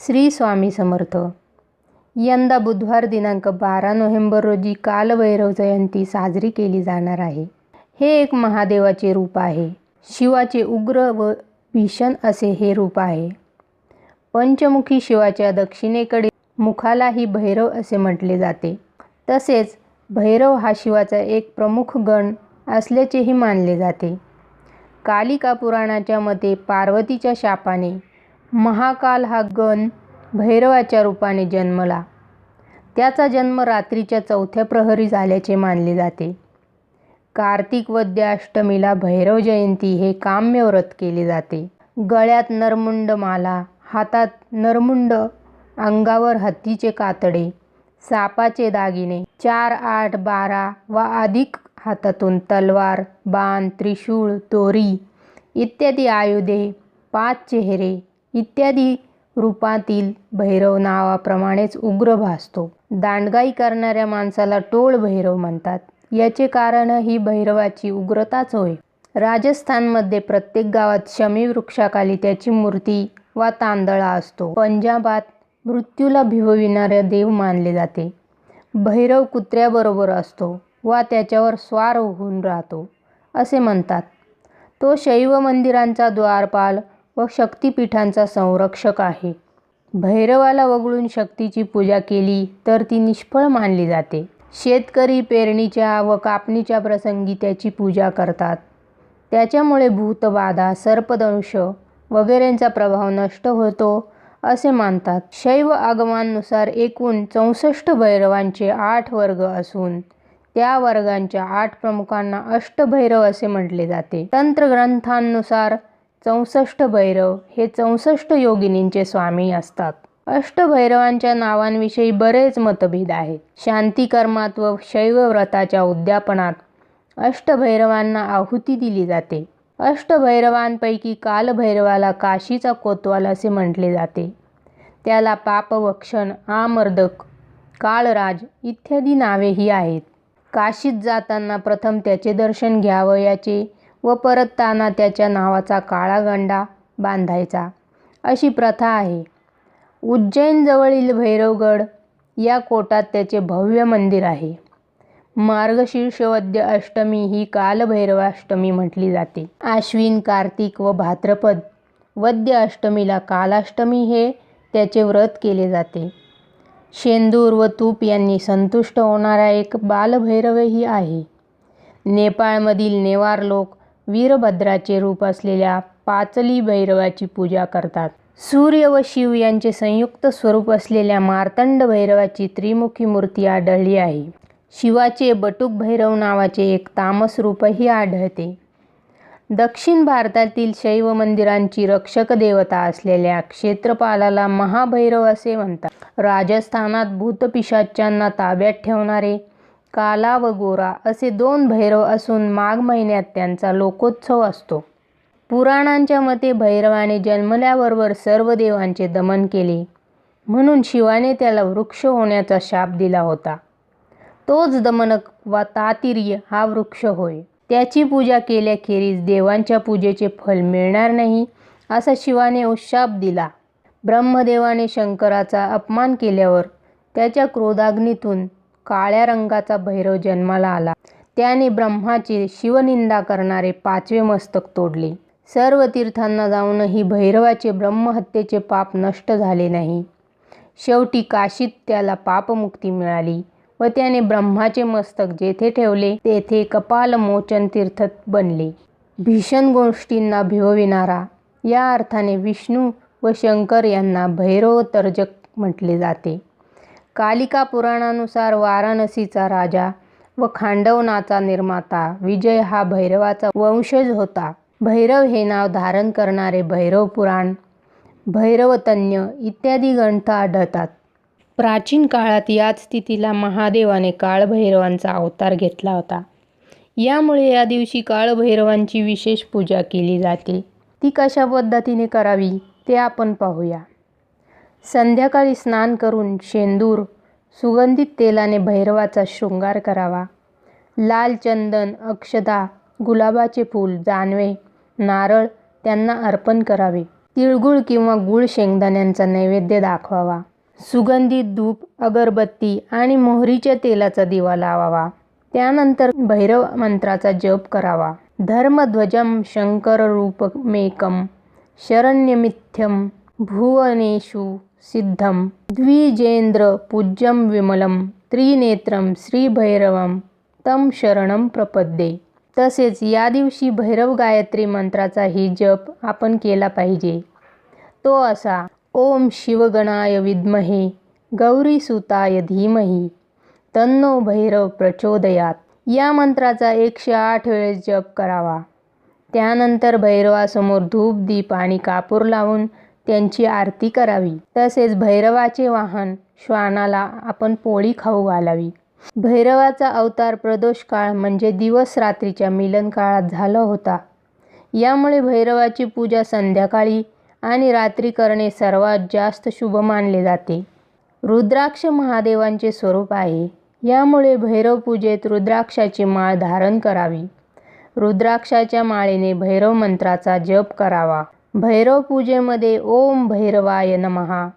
श्री स्वामी समर्थ. यंदा बुधवार दिनांक 12 नोव्हेंबर रोजी कालभैरव जयंती साजरी केली जाणार आहे. हे एक महादेवाचे रूप आहे. शिवाचे उग्र व भीषण असे हे रूप आहे. पंचमुखी शिवाच्या दक्षिणेकडे मुखालाही भैरव असे म्हटले जाते. तसेच भैरव हा शिवाचा एक प्रमुख गण असल्याचेही मानले जाते. कालिका पुराणाच्या मते पार्वतीच्या शापाने महाकाल हा गण भैरवाच्या रूपाने जन्मला. त्याचा जन्म रात्रीच्या 4थ्या प्रहरी झाल्याचे मानले जाते. कार्तिक वद्य अष्टमीला भैरव जयंती हे काम्य व्रत केले जाते. गळ्यात नरमुंड माला, हातात नरमुंड, अंगावर हत्तीचे कातडे, सापाचे दागिने, 4, 8, 12 वा अधिक हातातून तलवार, बाण, त्रिशूळ, दोरी इत्यादी आयुधे, 5 चेहरे इत्यादी रूपातील भैरव नावाप्रमाणेच उग्र भासतो. दांडगाई करणाऱ्या माणसाला टोळ भैरव म्हणतात. याचे कारण ही भैरवाची उग्रताच होय. राजस्थानमध्ये प्रत्येक गावात शमी वृक्षाखाली त्याची मूर्ती वा तांदळा असतो. पंजाबात मृत्यूला भिवविणारा देव मानले जाते. भैरव कुत्र्याबरोबर असतो वा त्याच्यावर स्वार होऊन राहतो असे म्हणतात. तो शैव मंदिरांचा द्वारपाल व शक्तिपीठांचा संरक्षक आहे. भैरवाला वगळून शक्तीची पूजा केली तर ती निष्फळ मानली जाते. शेतकरी पेरणीच्या व कापणीच्या प्रसंगी त्याची पूजा करतात. त्याच्यामुळे भूतबाधा, सर्पदंश वगैरेंचा प्रभाव नष्ट होतो असे मानतात. शैव आगमांनुसार एकूण 64 भैरवांचे 8 वर्ग असून त्या वर्गांच्या 8 प्रमुखांना अष्टभैरव असे म्हटले जाते. तंत्रग्रंथांनुसार 64 भैरव हे 64 योगिनींचे स्वामी असतात. अष्टभैरवांच्या नावांविषयी बरेच मतभेद आहेत. शांतिकर्मात व शैव व्रताच्या उद्यापनात अष्टभैरवांना आहुती दिली जाते. अष्टभैरवांपैकी कालभैरवाला काशीचा कोतवाल असे म्हटले जाते. त्याला पापभक्षण, आमर्दक, काळराज इत्यादी नावेही आहेत. काशीत जाताना प्रथम त्याचे दर्शन घ्यावयाचे व परतताना त्याच्या नावाचा काळा गंडा बांधायचा अशी प्रथा आहे. उज्जैनजवळील भैरवगड या कोटात त्याचे भव्य मंदिर आहे. मार्गशीर्ष वद्य अष्टमी ही कालभैरवाष्टमी म्हटली जाते. आश्विन, कार्तिक व भाद्रपद वद्य अष्टमीला कालाष्टमी हे त्याचे व्रत केले जाते. शेंदूर व तूप यांनी संतुष्ट होणारा एक बालभैरवही आहे. नेपाळमधील नेवार लोक वीरभद्राचे रूप असलेल्या पाचली भैरवाची पूजा करतात. सूर्य व शिव यांचे संयुक्त स्वरूप असलेल्या मार्तंड भैरवाची त्रिमुखी मूर्ती आढळली आहे. शिवाचे बटुक भैरव नावाचे एक तामस रूपही आढळते. दक्षिण भारतातील शैव मंदिरांची रक्षक देवता असलेल्या क्षेत्रपालाला महाभैरव असे म्हणतात. राजस्थानात भूतपिशाच्यांना ताब्यात ठेवणारे काला व गोरा असे 2 भैरव असून माघ महिन्यात त्यांचा लोकोत्सव असतो. पुराणांच्या मते भैरवाने जन्मल्याबरोबर सर्व देवांचे दमन केले म्हणून शिवाने त्याला वृक्ष होण्याचा शाप दिला होता. तोच दमनक वा तातिर्य हा वृक्ष होय. त्याची पूजा केल्याखेरीज देवांच्या पूजेचे फल मिळणार नाही असा शिवाने उशाप दिला. ब्रह्मदेवाने शंकराचा अपमान केल्यावर त्याच्या क्रोधाग्नीतून काळ्या रंगाचा भैरव जन्माला आला. त्याने ब्रह्माचे शिवनिंदा करणारे 5वे मस्तक तोडले. सर्व तीर्थांना जाऊनही भैरवाचे ब्रह्महत्येचे पाप नष्ट झाले नाही. शेवटी काशीत त्याला पापमुक्ती मिळाली व त्याने ब्रह्माचे मस्तक जेथे ठेवले तेथे कपालमोचन तीर्थ बनले. भीषण गोष्टींना भिवविणारा या अर्थाने विष्णू व शंकर यांना भैरव तर्जक म्हटले जाते. कालिका पुराणानुसार वाराणसीचा राजा व खांडवनाचा निर्माता विजय हा भैरवाचा वंशज होता. भैरव हे नाव धारण करणारे भैरव पुराण, भैरवतन्य इत्यादी ग्रंथ आढळतात. प्राचीन काळात याच तिथीला महादेवाने काळभैरवांचा अवतार घेतला होता. यामुळे या दिवशी काळभैरवांची विशेष पूजा केली जाते. ती कशा पद्धतीने करावी ते आपण पाहूया. संध्याकाळी स्नान करून शेंदूर, सुगंधित तेलाने भैरवाचा शृंगार करावा. लाल चंदन, अक्षता, गुलाबाचे फूल, जानवे, नारळ त्यांना अर्पण करावे. तिळगुळ किंवा गूळ शेंगदाण्यांचा नैवेद्य दाखवावा. सुगंधित धूप, अगरबत्ती आणि मोहरीच्या तेलाचा दिवा लावावा. त्यानंतर भैरव मंत्राचा जप करावा. धर्मध्वजं शंकररूपमेकं शरण्यमिथ्यं भुवनेषु सिद्धं द्विजेंद्र पूज्यं विमलं त्रिनेत्रं श्रीभैरवं तं शरणं प्रपद्ये. तसेच या दिवशी भैरव गायत्री मंत्राचाही जप आपण केला पाहिजे. तो असा: ओम शिवगणाय विद्महे गौरीसुताय धीमहि तन्नो भैरव प्रचोदयात. या मंत्राचा 108 वेळेस जप करावा. त्यानंतर भैरवासमोर धूप, दीप आणि कापूर लावून त्यांची आरती करावी. तसेच भैरवाचे वाहन श्वानाला आपण पोळी खाऊ घालावी. भैरवाचा अवतार प्रदोष काळ म्हणजे दिवस रात्रीच्या मिलन काळात झाला होता. यामुळे भैरवाची पूजा संध्याकाळी आणि रात्री करणे सर्वात जास्त शुभ मानले जाते. रुद्राक्ष महादेवांचे स्वरूप आहे. यामुळे भैरव पूजेत रुद्राक्षाची माळ धारण करावी. रुद्राक्षाच्या माळेने भैरव मंत्राचा जप करावा. भैरव पूजेमध्ये ओम भैरवाय नमः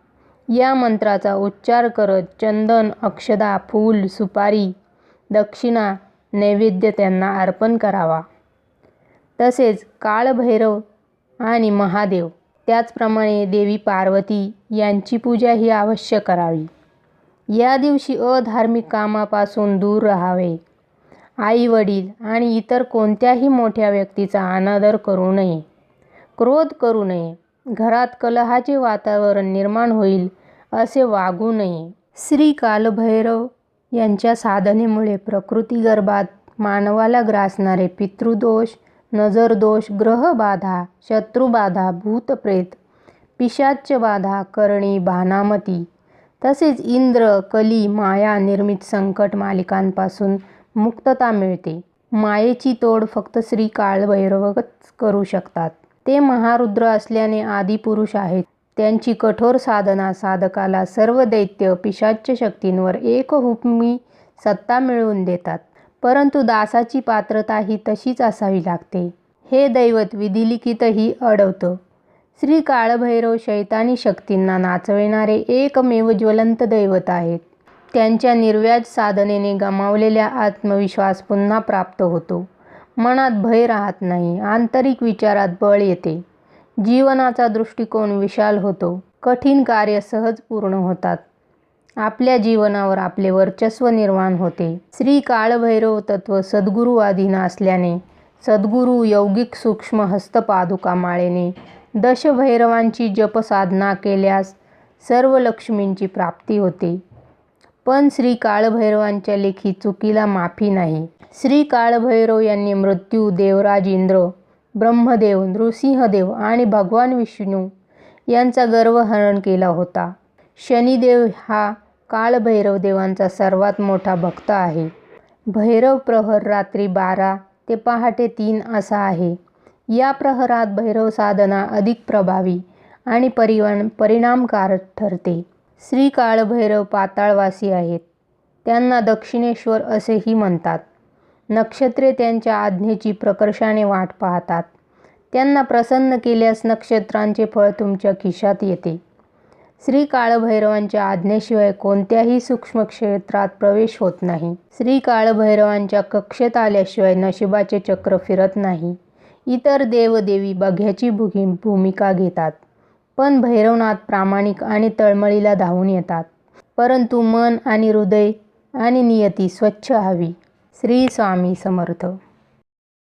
या मंत्राचा उच्चार करत चंदन, अक्षदा, फूल, सुपारी, दक्षिणा, नैवेद्य त्यांना अर्पण करावा. तसेच काळभैरव आणि महादेव, त्याचप्रमाणे देवी पार्वती यांची पूजाही अवश्य करावी. या दिवशी अधार्मिक कामापासून दूर राहावे. आई-वडील आणि इतर कोणत्याही मोठ्या व्यक्तीचा अनादर करू नये. क्रोध करू नये. घरात कलहाचे वातावरण निर्माण होईल असे वागू नये. श्री कालभैरव यांच्या साधनेमुळे प्रकृती गर्भात मानवाला ग्रासणारे पितृदोष, नजरदोष, ग्रहबाधा, शत्रुबाधा, भूतप्रेत, पिशाच्यबाधा, करणी, भानामती तसेच इंद्र, कली, माया निर्मित संकट मालिकांपासून मुक्तता मिळते. मायेची तोड फक्त श्री कालभैरवच करू शकतात. ते महारुद्र असल्याने आदिपुरुष आहेत. त्यांची कठोर साधना साधकाला सर्व दैत्य पिशाच्य शक्तींवर एकहुकमी सत्ता मिळवून देतात. परंतु दासाची पात्रताही तशीच असावी लागते. हे दैवत विधिलिखितही अडवतं. श्री काळभैरव शैतानी शक्तींना नाचविणारे एकमेव ज्वलंत दैवत आहेत. त्यांच्या निर्व्याज साधनेने गमावलेला आत्मविश्वास पुन्हा प्राप्त होतो. मनात भय राहत नाही. आंतरिक विचारात बळ येते. जीवनाचा दृष्टिकोन विशाल होतो. कठीण कार्य सहज पूर्ण होतात. आपल्या जीवनावर आपले वर्चस्व निर्माण होते. श्री काळभैरव तत्व सद्गुरूअधीन असल्याने सद्गुरू यौगिक सूक्ष्म हस्तपादुका माळेने दशभैरवांची जपसाधना केल्यास सर्व लक्ष्मींची प्राप्ती होते. पण श्री काळभैरवांच्या लेखी चुकीला माफी नाही. श्री काळभैरव यांनी मृत्यू, देवराज इंद्र, ब्रह्मदेव, नृसिंहदेव आणि भगवान विष्णू यांचा गर्वहरण केला होता. शनिदेव हा काळभैरव देवांचा सर्वात मोठा भक्त आहे. भैरव प्रहर रात्री 12 ते पहाटे 3 असा आहे. या प्रहरात भैरव साधना अधिक प्रभावी आणि परिणामकारक ठरते. श्री काळभैरव पाताळवासी आहेत. त्यांना दक्षिणेश्वर असेही म्हणतात. नक्षत्रे त्यांच्या आज्ञेची प्रकर्षाने वाट पाहतात. त्यांना प्रसन्न केल्यास नक्षत्रांचे फळ तुमच्या खिशात येते. श्री काळभैरवांच्या आज्ञेशिवाय कोणत्याही सूक्ष्म क्षेत्रात प्रवेश होत नाही. श्री काळभैरवांच्या कक्षेत आल्याशिवाय नशिबाचे चक्र फिरत नाही. इतर देवदेवी बघ्याची भूमिका घेतात. पण भैरवनाथ प्रामाणिक आणि तळमळीला धावून येतात. परंतु मन आणि हृदय आणि नियती स्वच्छ हवी. श्री स्वामी समर्थ.